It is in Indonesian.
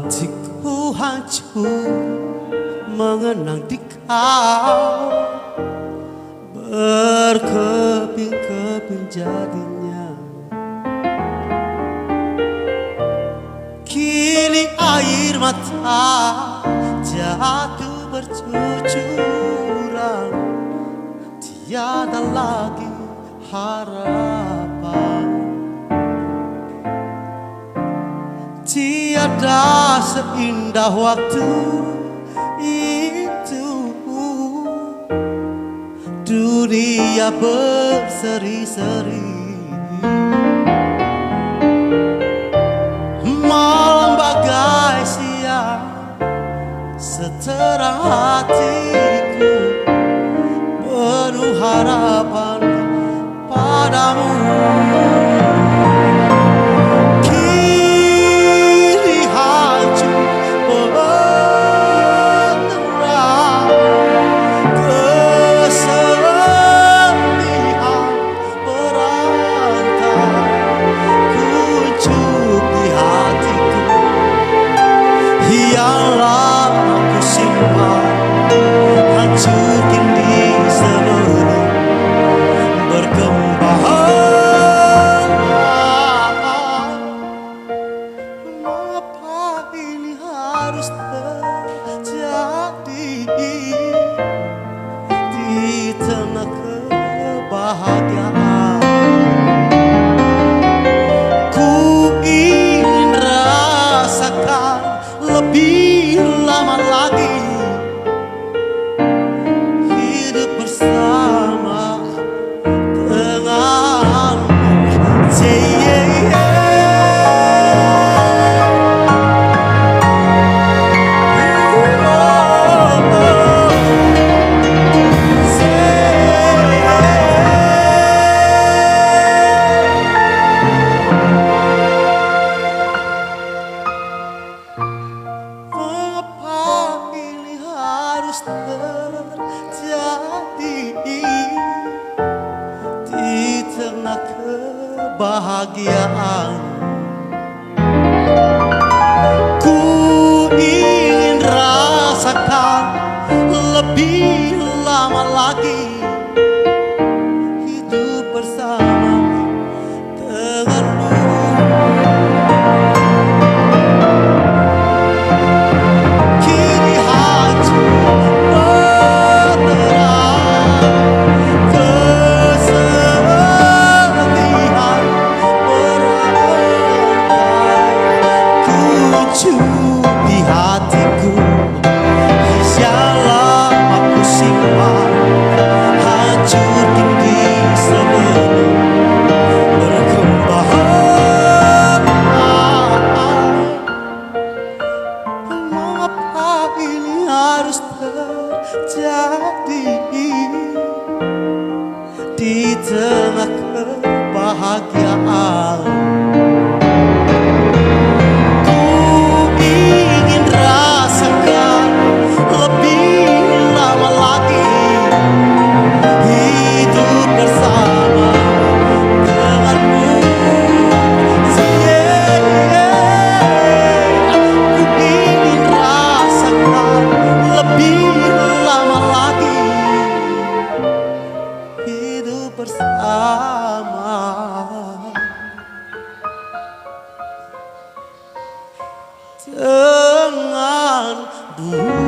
Hatiku hancur mengenang di kau, berkeping-keping jadinya. Kini air mata jatuh bercucuran, tiada lagi harapan. Tiada seindah waktu itu, dunia berseri-seri, malam bagai siang seterang hatiku, penuh harapan padamu. Biarlah aku simpan, hancur kini sebelum berkembang. Mengapa ini harus terjadi di tengah kebahagiaan? Ku ingin rasakan lebih lama lagi hidup bersama denganmu. Terjadi di tengah kebahagiaan. Ku ingin rasakan lebih lama lagi hidup bersama denganmu. Di hatiku, biarlah aku simpan, hancur kini sebelum berkembang. Mengapa ini harus terjadi di tengah kebahagiaan? Bersama denganmu.